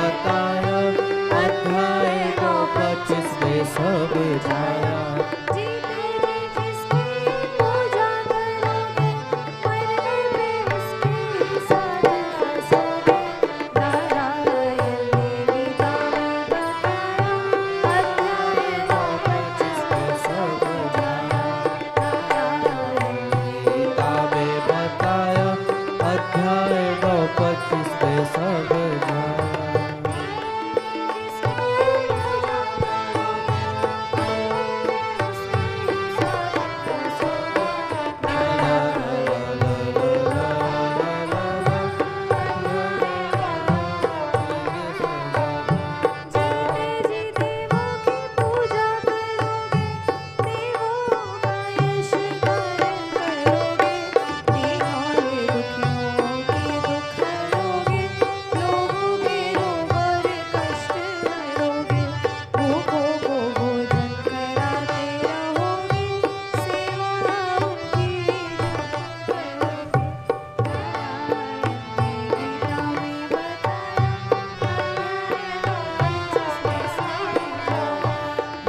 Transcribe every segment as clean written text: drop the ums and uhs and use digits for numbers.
बताया, अध्याय 9:25 में समझाया।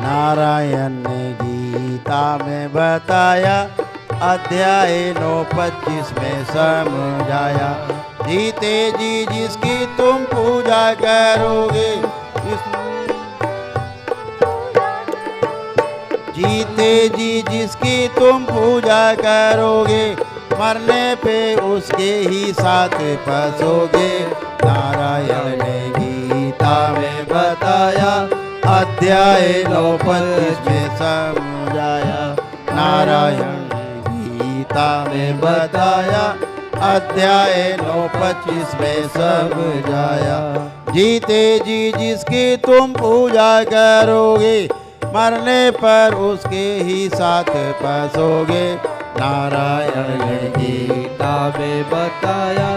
नारायण ने गीता में बताया, अध्याय 9:25 में समझाया। जीते जी जिसकी तुम पूजा करोगे, जीते जी जिसकी तुम पूजा करोगे, मरने पे उसके ही साथ फंसोगे। नारायण ने गीता में बताया, अध्याय 9:25 में समझाया। नारायण ने गीता में बताया, अध्याय 9:25 में समझाया। जीते जी जिसकी तुम पूजा करोगे, मरने पर उसके ही साथ फंसोगे। नारायण ने गीता में बताया,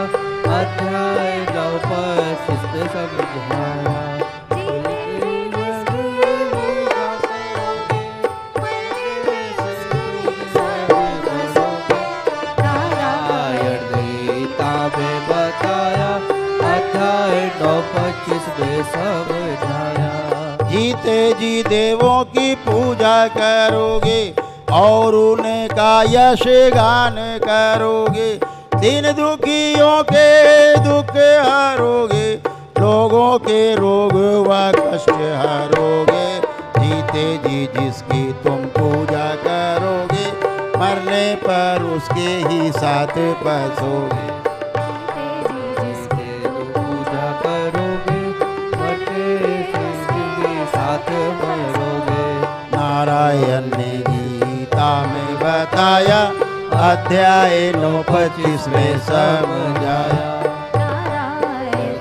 अध्याय 9:25 में समझाया। जीते जी देवों की पूजा करोगे और उनका यश गान करोगे। दीन दुखियों के दुख हरोगे, लोगों के रोग व कष्ट हरोगे। जीते जी जिसकी तुम पूजा करोगे, मरने पर उसके ही साथ फंसोगे। नारायण ने गीता में बताया, अध्याय 9:25 में समझाया।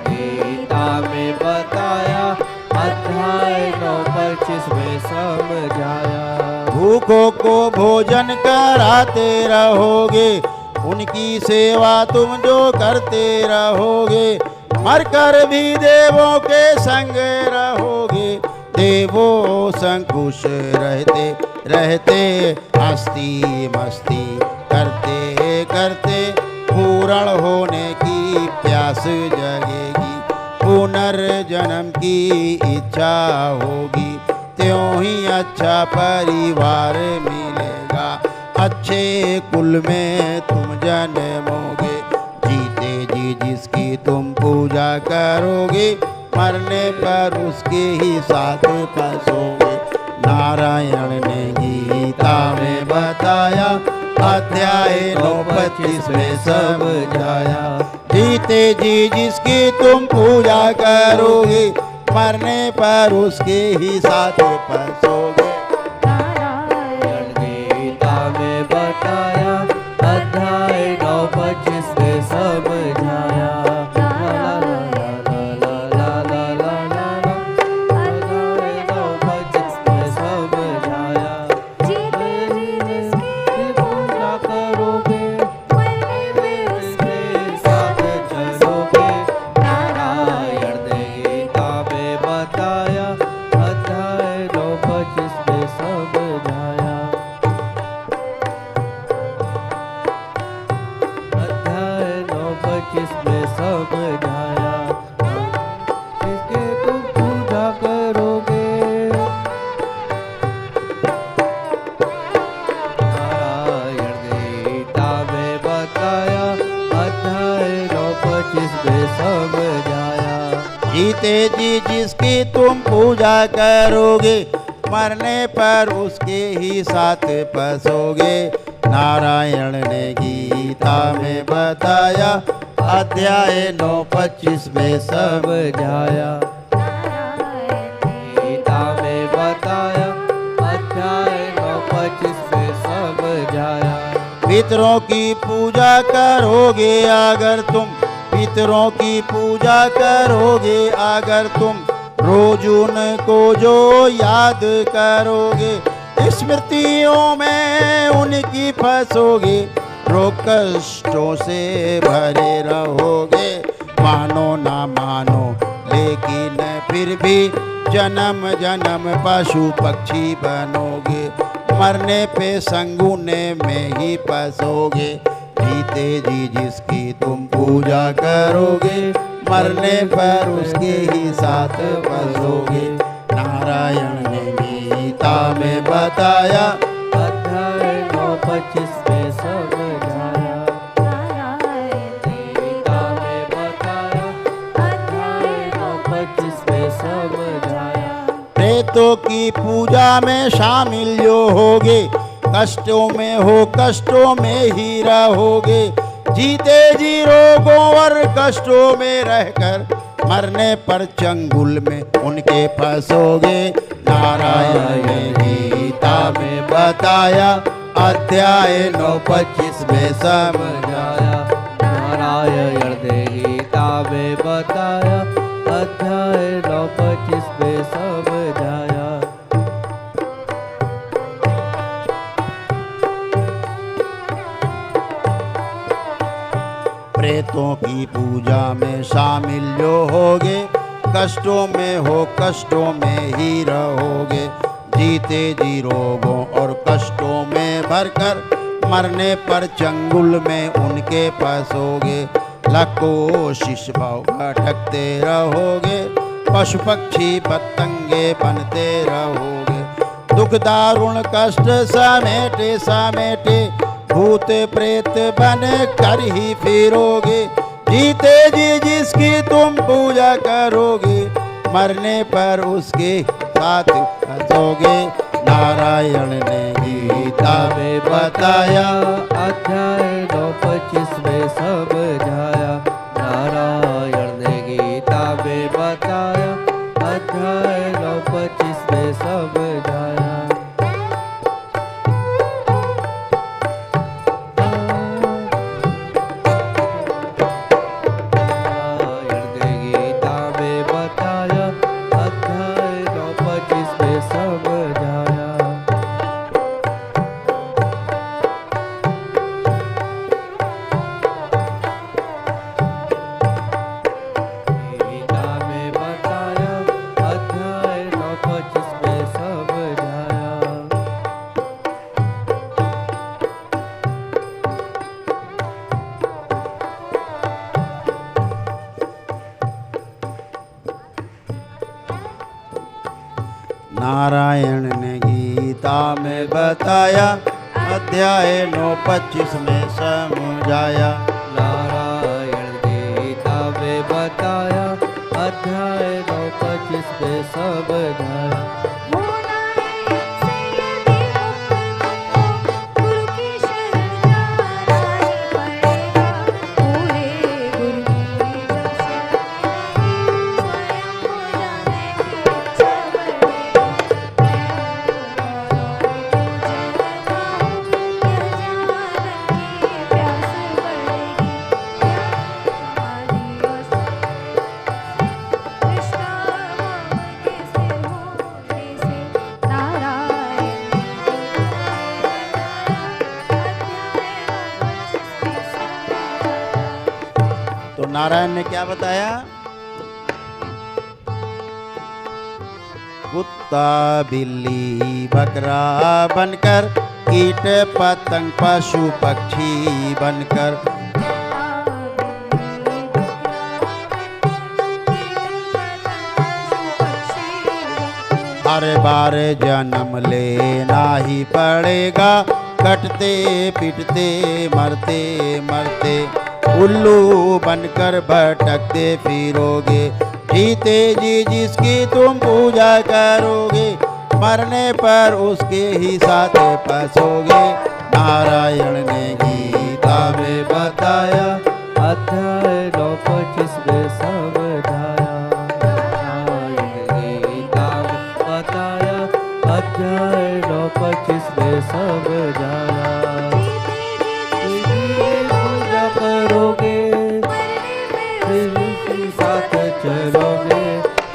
गीता में बताया, अध्याय 9:25 में समझाया। भूखों को भोजन कराते रहोगे, उनकी सेवा तुम जो करते रहोगे। मरकर भी देवों के संग रहोगे, देवों संग खुश रहते रहते हस्ती मस्ती करते करते पूर्ण होने की प्यास जगेगी। पुनर्जन्म की इच्छा होगी, त्यों ही अच्छा परिवार मिलेगा। अच्छे कुल में तुम जन्मोगे। जीते जी जिसकी तुम पूजा करोगे, मरने पर उसके ही साथ फंसोगे। नारायण ने गीता में बताया, अध्याय 9:25 में समझाया। जीते जी जिसकी तुम पूजा करोगे, मरने पर उसके ही साथ फंसोगे। नारायण गीता में बताया, अध्याय 9:25 में समझाया। जीते जी जिसकी तुम पूजा करोगे, मरने पर उसके ही साथ फंसोगे। नारायण ने गीता में बताया, अध्याय 9:25 में समझाया। गीता में बताया, अध्याय 9:25 में समझाया। पितरों की पूजा करोगे अगर तुम, पितरों की पूजा करोगे अगर तुम, रोज उनको जो याद करोगे, स्मृतियों में उनकी फंसोगे, रोग कष्टों से भरे रहोगे। मानो ना मानो लेकिन फिर भी जन्म जन्म पशु पक्षी बनोगे, मरने पे संगुने में ही फंसोगे। जीते जी जिसकी तुम पूजा करोगे, मरने पर उसके ही साथ फंसोगे। नारायण ने गीता में बताया, अध्याय 9:25 में समझाया। गीता में बताया, अध्याय 9:25 में समझाया। प्रेतों की पूजा में शामिल जो होगे, कष्टों में हो कष्टों में ही रहोगे। जीते जी रोगों और कष्टों में रहकर, मरने पर चंगुल में उनके फंसोगे। नारायण ने गीता में बताया, अध्याय 9:25 में समझाया। नारायण ने गीता में बताया, अध्याय 9:25 में समझाया। प्रेतों की पूजा में शामिल जो होगे, कष्टों में हो कष्टों में ही रहोगे। जीते जी रोगों और कष्टों में भरकर, मरने पर चंगुल में उनके फंसोगे। लाख कोशिश भाव भटकते रहोगे, पशु पक्षी पतंगे बनते रहोगे। दुख दारुण कष्ट समेटे समेटे, भूत प्रेत बन कर ही फिरोगे। जीते जी जिसकी तुम पूजा करोगे, मरने पर उसके साथ फंसोगे। नारायण ने गीता में बताया, अध्याय 9:25 में समझाया। नारायण ने गीता में बताया, अध्याय 9:25 में समझाया। नारायण ने गीता में बताया, अध्याय 9:25 में समझाया। नारायण गीता में बताया, अध्याय 9:25 में समझाया। तो नारायण ने क्या बताया? कुत्ता बिल्ली बकरा बनकर, कीट पतंग पशु पक्षी बनकर, हर बार जन्म लेना ही पड़ेगा। कटते पिटते मरते मरते, उल्लू बनकर भटकते फिरोगे। जीते जी जिसकी तुम पूजा करोगे, मरने पर उसके ही साथ फंसोगे। नारायण ने गीता में बताया, अध्याय 9:25 में समझाया। नारायण गीता में बताया, अध्याय 9:25 में समझाया। पूजा करोगे फिर उसी साथ चलोगे।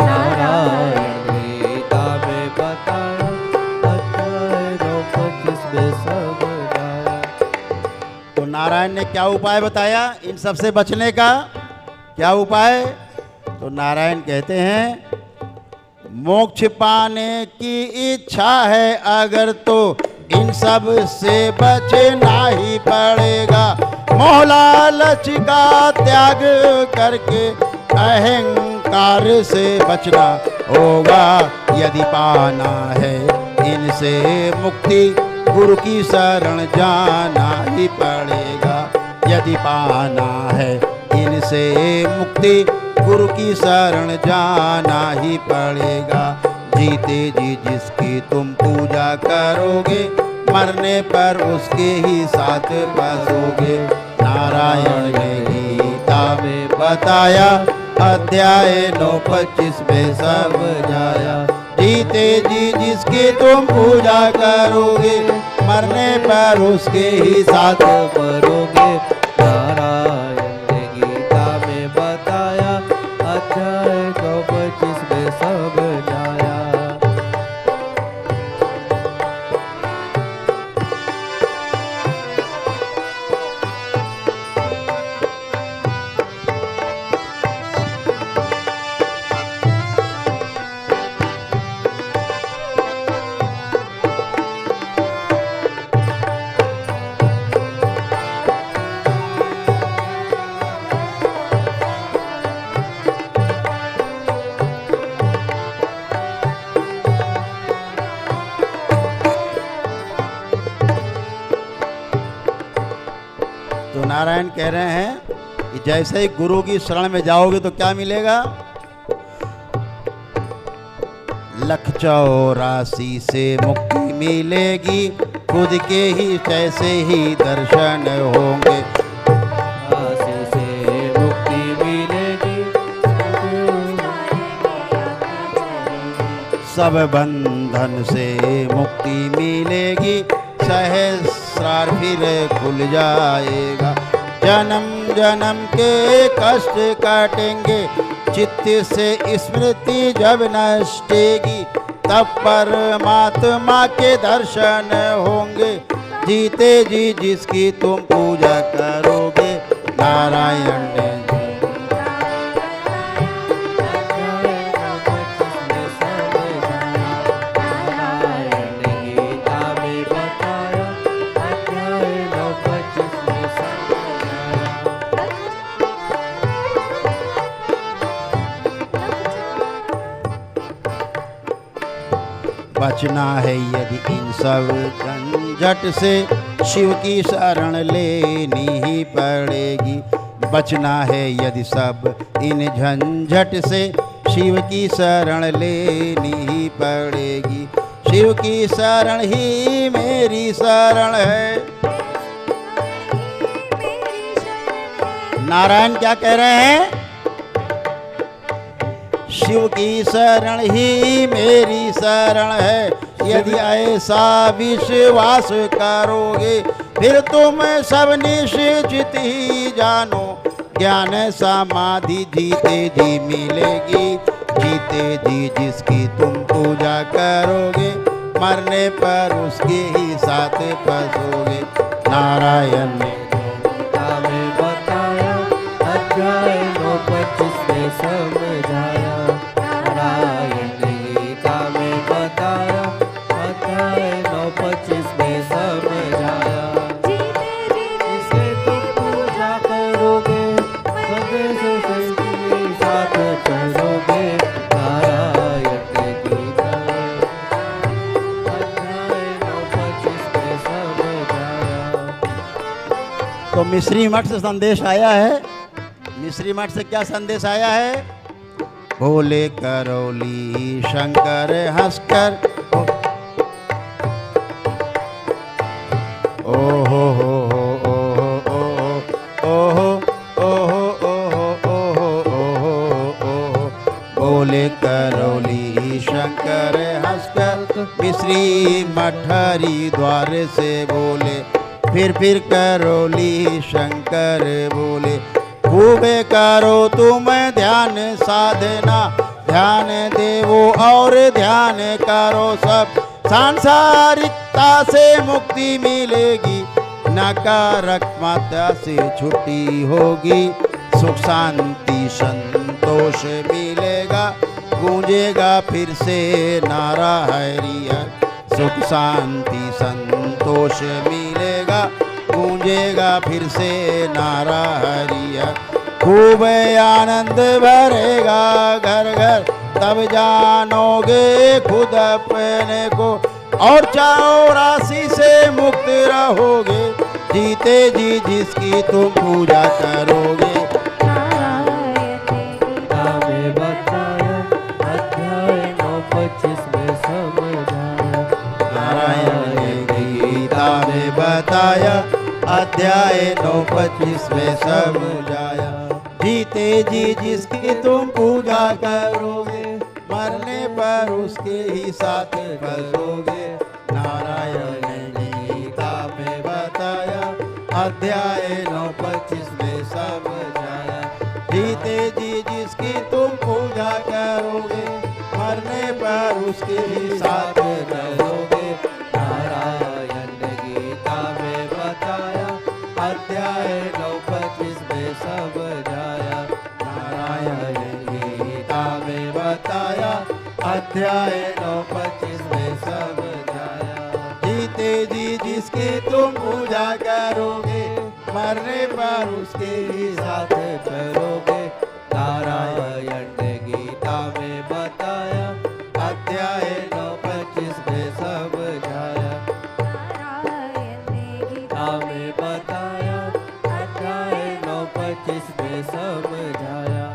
नारायण गीता में बताया, अध्याय 9:25 में समझाया। तो नारायण ने क्या उपाय बताया इन सब से बचने का? क्या उपाय? तो नारायण कहते हैं, मोक्ष पाने की इच्छा है अगर तो इन सब से बचना ही पड़ेगा। मोह लालच का त्याग करके अहंकार से बचना होगा। यदि पाना है इनसे मुक्ति, गुरु की शरण जाना ही पड़ेगा। यदि पाना है इनसे मुक्ति, गुरु की शरण जाना ही पड़ेगा। जीते जी जिसकी तुम पूजा करोगे, मरने पर उसके ही साथ बसोगे। नारायण ने गीता में बताया, अध्याय 9:25 में समझाया। जीते जी जिसकी तुम पूजा करोगे, मरने पर उसके ही साथ मरोगे। नारायण ने गीता में बताया, अध्याय 9:25 में समझाया। तो नारायण कह रहे हैं कि जैसे ही गुरु की शरण में जाओगे तो क्या मिलेगा? 184 से मुक्ति मिलेगी, खुद के ही जैसे ही दर्शन होंगे। राशि से मुक्ति मिलेगी, सब बंधन से मुक्ति मिलेगी, सहस्रार फिर खुल जाएगा। जन्म जन्म के कष्ट काटेंगे, चित्त से स्मृति जब नष्टेगी, तब परमात्मा के दर्शन होंगे। जीते जी जिसकी तुम पूजा करोगे। नारायण ने बचना है यदि इन सब झंझट से, शिव की शरण लेनी ही पड़ेगी। बचना है यदि सब इन झंझट से, शिव की शरण लेनी ही पड़ेगी। शिव की शरण ही मेरी शरण है। नारायण क्या कह रहे हैं? शिव की शरण ही मेरी शरण है। यदि ऐसा विश्वास करोगे, फिर तुम सब निश्चित ही जानो, ज्ञान समाधि जीते जी मिलेगी। जीते जी जिसकी तुम पूजा करोगे, मरने पर उसके ही साथ फंसोगे। नारायण ने गीता में बताया, अध्याय 9:25 में समझाया। नारायण ने गीता में बताया, अध्याय 9:25 में समझाया। जिसे तुम पूजा करोगे, सदैव संगी साथ चलोगे। नारायण ने गीता में अध्याय 9:25 में समझाया। तो मिश्री मठ से संदेश आया है। मिश्री मठ से क्या संदेश आया है? बोले करौली शंकर हंसकर ओ हो हो ओ हो ओ हो ओ हो ओ हो बोले करौली शंकर हंसकर मिश्री मठरी द्वार से बोले फिर करौली शंकर बोले खूबे करो तुम ध्यान साधना ध्यान देवो और ध्यान करो सब सांसारिकता से मुक्ति मिलेगी नकारात्मकता से छुट्टी होगी सुख शांति संतोष मिलेगा गूंजेगा फिर से नारा हरि हर सुख शांति संतोष मिलेगा गूंजेगा फिर से नारा हरि हर खूब आनंद भरेगा घर घर तब जानोगे खुद अपने को और चौरासी से मुक्त रहोगे जीते जी जिसकी तुम पूजा करोगे में बताया अध्याय 9:25 में समझाया नारायण गीता में बताया अध्याय 9:25 में समझाया जीते जी जिसकी तुम पूजा करोगे मरने पर उसके ही साथ बसोगे नारायण गीता में बताया अध्याय 9:25 में समझाया जीते जी जिसकी तुम पूजा करोगे मरने पर उसके ही साथ बसोगे नारायण गीता में बताया अध्याय 9:25 में समझाया नारायण गीता में बताया अध्याय 9:25 में समझाया जीते जी जिसकी तुम पूजा करोगे मरने पर उसके ही साथ चलोगे नारायण गीता में बताया अध्याय 9:25 में समझाया गीता में बताया अध्याय 9:25 में समझाया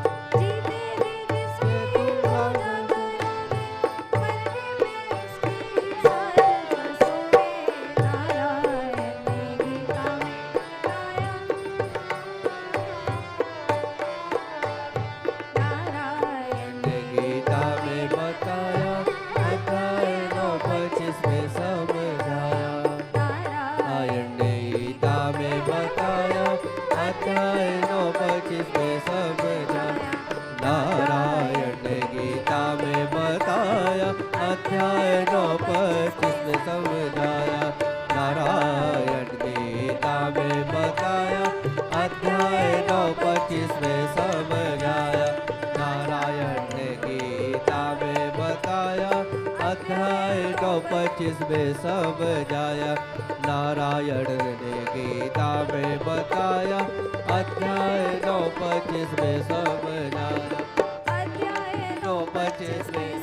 में समझाया नारायण ने गीता में बताया अध्याय 9:25 में समझाया अध्याय 9:25 में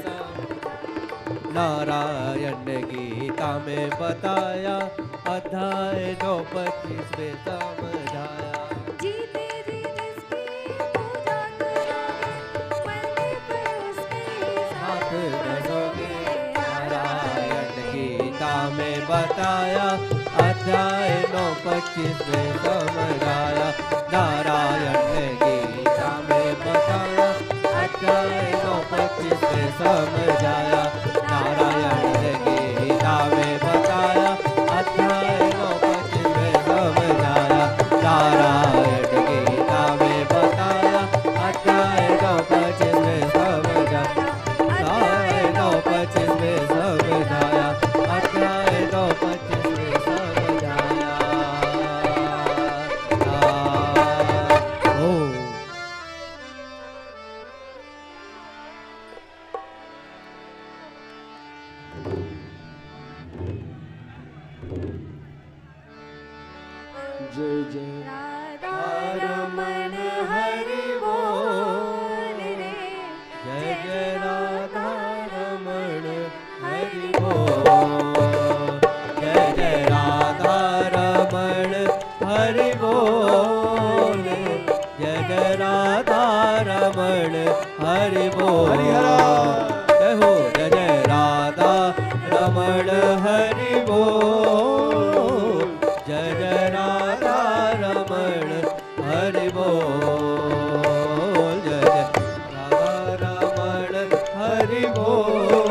नारायण ने गीता में बताया अध्याय 9:25 में समझाया में बताया अध्याय 9:25 में समझाया नारायण ने गीता में बताया अध्याय 9:25 में समझाया नारायण ने गीता में बताया अध्याय 9:25 में समझाया नारायण गीता में बताया अध्याय 9:25 में समझाया अध्याय 9:25 में समझाया अध्याय 9:25 में समझाया जय जय राधारमण हरि बोल रे जय जय राधारमण हरि बोल जय जय राधारमण हरि बोल जय जय राधारमण हरि बोल बोल हरिहरा। जय हो जय जय राधा रमण हरि बोल जय जय राधा रमण हरि बोल जय जय राधा रमण हरि बोल